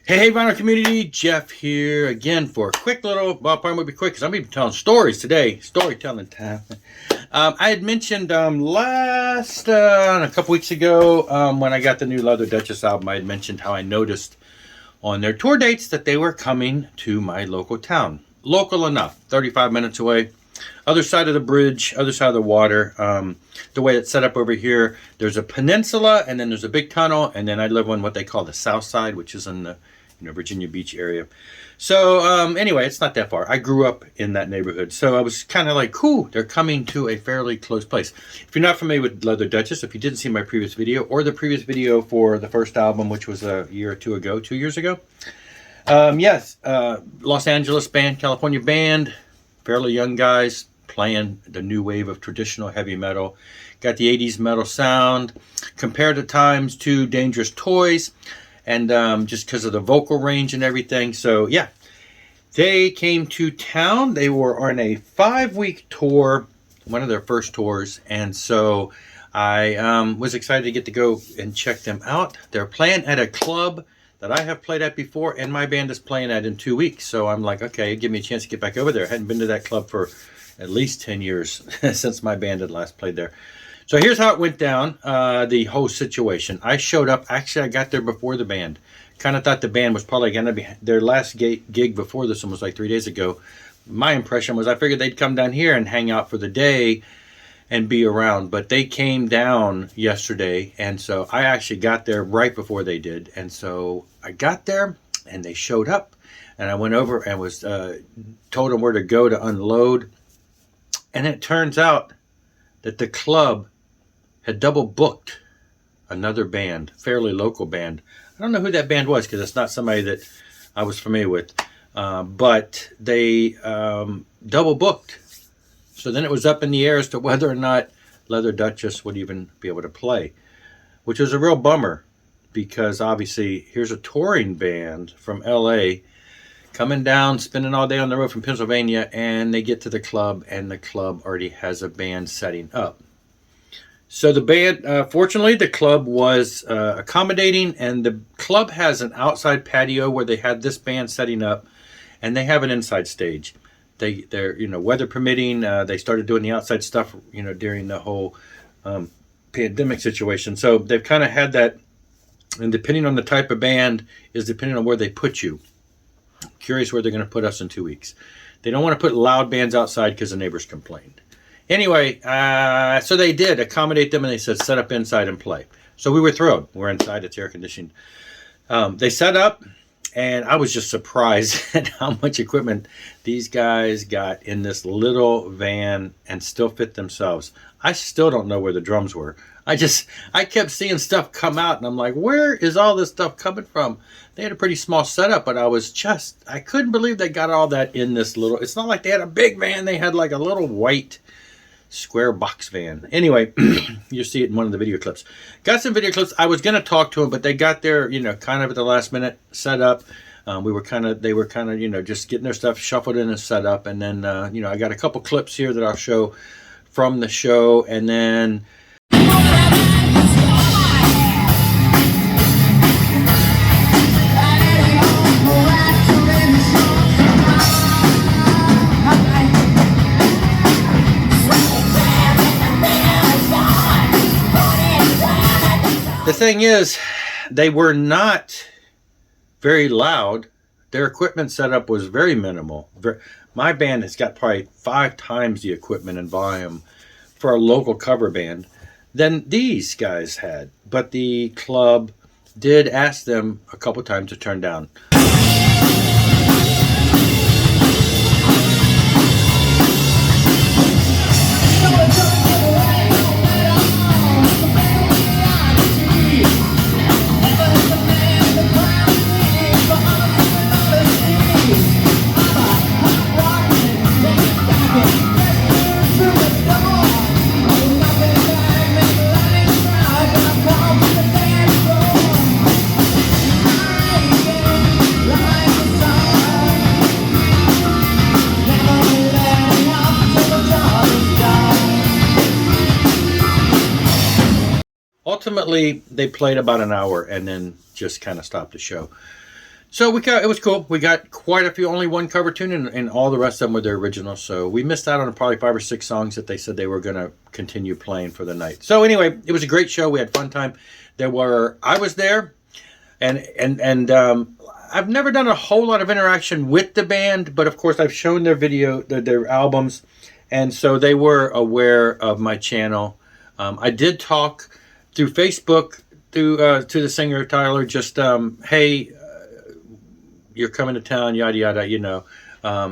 Hey, vinyl community, Jeff here again for a quick little, well, probably won't be quick because I'm even telling stories today, storytelling time. I had mentioned a couple weeks ago when I got the new Leather Duchess album, I had mentioned how I noticed on their tour dates that they were coming to my local town. Local enough, 35 minutes away. Other side of the bridge, other side of the water. The way it's set up over here, there's a peninsula and then there's a big tunnel, and then I live on what they call the south side, which is in the Virginia Beach area. So anyway, it's not that far. I grew up in that neighborhood, so I was kind of like, cool, they're coming to a fairly close place. If you're not familiar with Leather Duchess, if you didn't see my previous video or the previous video for the first album, which was a year or 2 years ago, yes, Los Angeles band, California band, fairly young guys playing the new wave of traditional heavy metal. Got the 80s metal sound, compared at times to Dangerous Toys, and just because of the vocal range and everything. So yeah, they came to town. They were on a 5-week tour, one of their first tours, and so I was excited to get to go and check them out. They're playing at a club that I have played at before, and my band is playing at in 2 weeks. So I'm like, okay, give me a chance to get back over there. I hadn't been to that club for at least 10 years since my band had last played there. So here's how it went down, the whole situation. I showed up. Actually, I got there before the band. Kind of thought the band was probably going to be their last gig before this one was like 3 days ago. My impression was I figured they'd come down here and hang out for the day and be around. But they came down yesterday, and so I actually got there right before they did. And so I got there, and they showed up, and I went over and was told them where to go to unload. And it turns out that the club had double booked another band, fairly local band. I don't know who that band was because it's not somebody that I was familiar with, but they double booked. So then it was up in the air as to whether or not Leather Duchess would even be able to play, which was a real bummer because obviously here's a touring band from LA coming down, spending all day on the road from Pennsylvania, and they get to the club, and the club already has a band setting up. So the band, fortunately, the club was accommodating, and the club has an outside patio where they had this band setting up, and they have an inside stage. They're weather permitting. They started doing the outside stuff, during the whole pandemic situation. So they've kind of had that, and depending on the type of band is depending on where they put you. Curious where they're going to put us in 2 weeks. They don't want to put loud bands outside because the neighbors complained. Anyway, so they did accommodate them, and they said set up inside and play. So we were thrilled. We're inside. It's air conditioned. They set up, and I was just surprised at how much equipment these guys got in this little van and still fit themselves. I still don't know where the drums were. I kept seeing stuff come out, and I'm like, where is all this stuff coming from? They had a pretty small setup, but I couldn't believe they got all that in this little, it's not like they had a big van. They had like a little white square box van. Anyway, you see it in one of the video clips. Got some video clips. I was going to talk to them, but they got there, kind of at the last minute set up. They were kind of, just getting their stuff shuffled in and set up. And then, I got a couple clips here that I'll show from the show. And then the thing is, they were not very loud. Their equipment setup was very minimal. My band has got probably 5 times the equipment and volume for a local cover band than these guys had. But the club did ask them a couple times to turn down. Ultimately, they played about an hour and then just kind of stopped the show. So it was cool. We got quite a few, only one cover tune, and all the rest of them were their originals. So we missed out on probably 5 or 6 songs that they said they were going to continue playing for the night. So anyway, it was a great show. We had fun time. I was there, and I've never done a whole lot of interaction with the band, but of course I've shown their their albums, and so they were aware of my channel. I did talk through Facebook to the singer Tyler, just hey, you're coming to town, yada yada,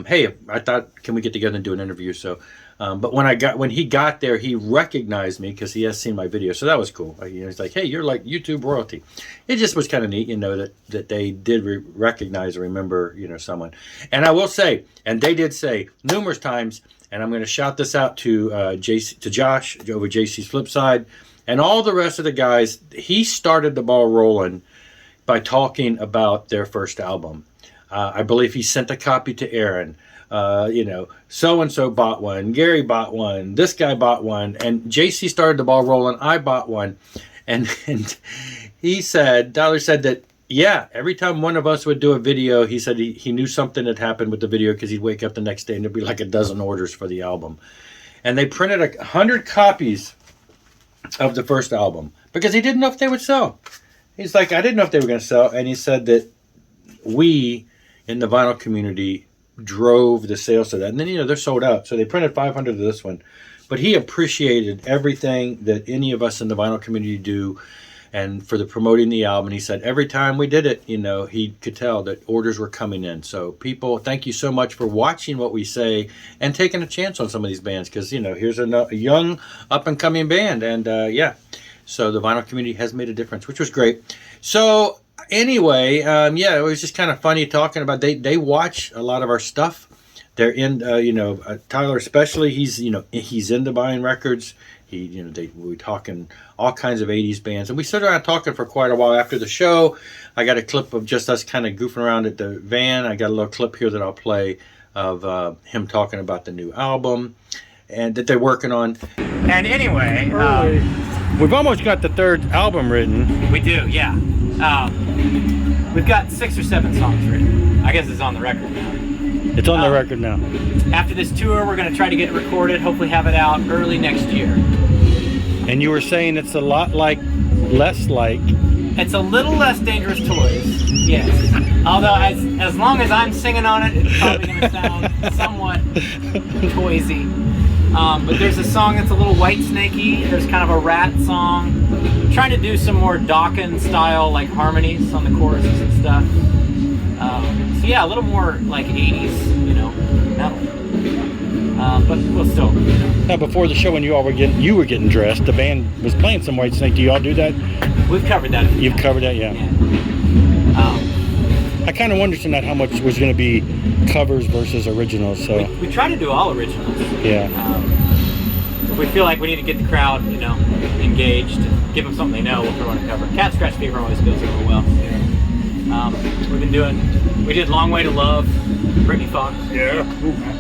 hey, I thought, can we get together and do an interview? So, but when he got there, he recognized me because he has seen my video, so that was cool. He's like, hey, you're like YouTube royalty. It just was kind of neat, that they did recognize or remember, someone. And I will say, and they did say numerous times, and I'm going to shout this out to Josh over JC's Flip Side, and all the rest of the guys. He started the ball rolling by talking about their first album. I believe he sent a copy to Aaron. So-and-so bought one. Gary bought one. This guy bought one. And JC started the ball rolling. I bought one. And Tyler said that, yeah, every time one of us would do a video, he said he knew something had happened with the video because he'd wake up the next day and there'd be like a dozen orders for the album. And they printed 100 copies of the first album because he didn't know if they would sell. He's like, I didn't know if they were going to sell. And he said that we in the vinyl community drove the sales to that. And then, they're sold out. So they printed 500 of this one. But he appreciated everything that any of us in the vinyl community do and for the promoting the album. And he said every time we did it, he could tell that orders were coming in. So people, thank you so much for watching what we say and taking a chance on some of these bands. Because, here's a young up-and-coming band. And, so the vinyl community has made a difference, which was great. So anyway, it was just kind of funny talking about. They watch a lot of our stuff. They're in, Tyler especially. He's into buying records. We're talking all kinds of '80s bands, and we stood around talking for quite a while after the show. I got a clip of just us kind of goofing around at the van. I got a little clip here that I'll play of him talking about the new album and that they're working on. And anyway, we've almost got the third album written. We do, yeah. We've got 6 or 7 songs written. I guess it's on the record now. It's on the record now. After this tour, we're going to try to get it recorded, hopefully have it out early next year. And you were saying it's a lot less like... It's a little less Dangerous Toys, yes. Although, as long as I'm singing on it, it's probably going to sound somewhat toysy. But there's a song that's a little white snakey. There's kind of a rat song. I'm trying to do some more Dawkins style like harmonies on the choruses and stuff. So yeah, a little more like 80s, metal. But we'll still. Now, before the show, when you were getting dressed, the band was playing some Whitesnake. Do you all do that? We've covered that. You've covered that, yeah. I kind of wondered tonight how much was going to be covers versus originals. So we try to do all originals. Yeah. If we feel like we need to get the crowd, engaged, give them something they know, we'll throw in a cover. Cat Scratch Fever always goes over well. We did Long Way to Love, Britney Fox. Yeah.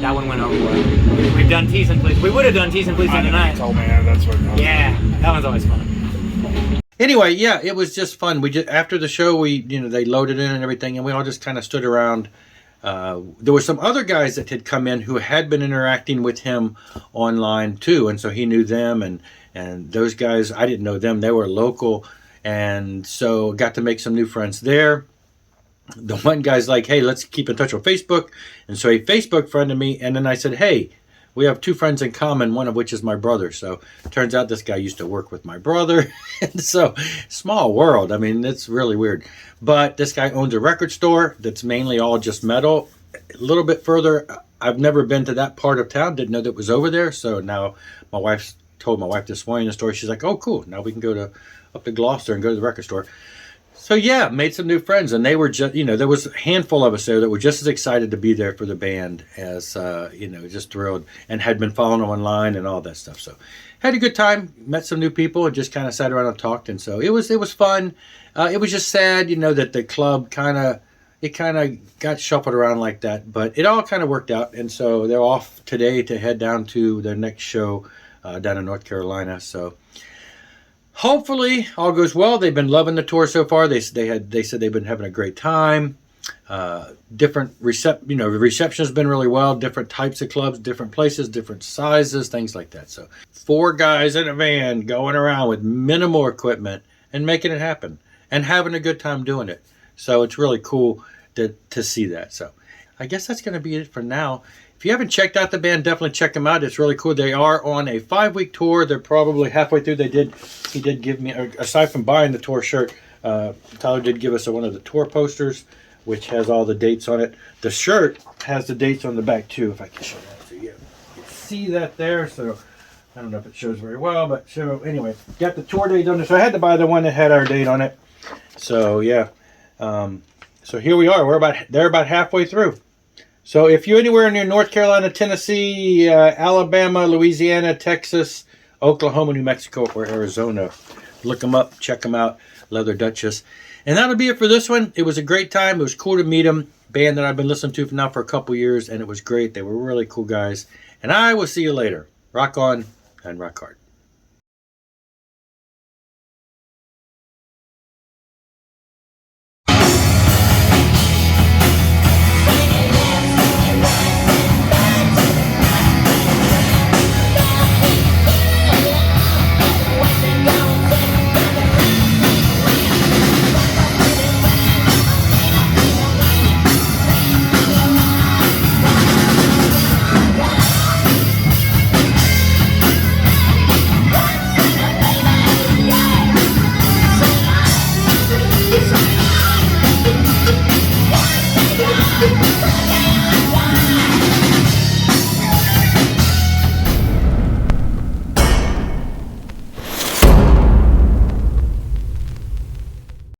That one went over well. We've done Tease and Please. We would have done Tease and Please tonight. Oh man, that's what. Yeah, that one's always fun. Anyway, yeah, it was just fun. We just after the show, they loaded in and everything, and we all just kind of stood around. There were some other guys that had come in who had been interacting with him online too, and so he knew them, and those guys, I didn't know them. They were local, and so got to make some new friends there. The one guy's like, hey, let's keep in touch with Facebook. And so he Facebook friended me. And then I said, hey, we have 2 friends in common, one of which is my brother. So it turns out this guy used to work with my brother. And so small world. I mean, it's really weird. But this guy owns a record store that's mainly all just metal. A little bit further, I've never been to that part of town. Didn't know that it was over there. So now my wife told my wife this morning the story. She's like, oh, cool. Now we can go up to Gloucester and go to the record store. So yeah, made some new friends, and they were just, there was a handful of us there that were just as excited to be there for the band as, just thrilled, and had been following them online and all that stuff. So had a good time, met some new people, and just kind of sat around and talked. And so it was fun. It was just sad, that the club kind of got shuffled around like that, but it all kind of worked out. And so they're off today to head down to their next show down in North Carolina. So hopefully all goes well. They've been loving the tour so far. They said they've been having a great time. different the reception has been really well. Different types of clubs, different places, different sizes, things like that. So 4 guys in a van going around with minimal equipment and making it happen and having a good time doing it. So it's really cool to see that. So I guess that's going to be it for now. If you haven't checked out the band, definitely check them out. It's really cool. They are on a 5-week tour. They're probably halfway through. He did give me, aside from buying the tour shirt, Tyler did give us one of the tour posters, which has all the dates on it. The shirt has the dates on the back too, if I can show that to you. You can see that there, so I don't know if it shows very well, but so anyway, got the tour date on it. So I had to buy the one that had our date on it. So yeah, so here we are. They're about halfway through. So if you're anywhere near North Carolina, Tennessee, Alabama, Louisiana, Texas, Oklahoma, New Mexico, or Arizona, look them up, check them out, Leather Duchess. And that'll be it for this one. It was a great time. It was cool to meet them. Band that I've been listening to for a couple years, and it was great. They were really cool guys. And I will see you later. Rock on and rock hard.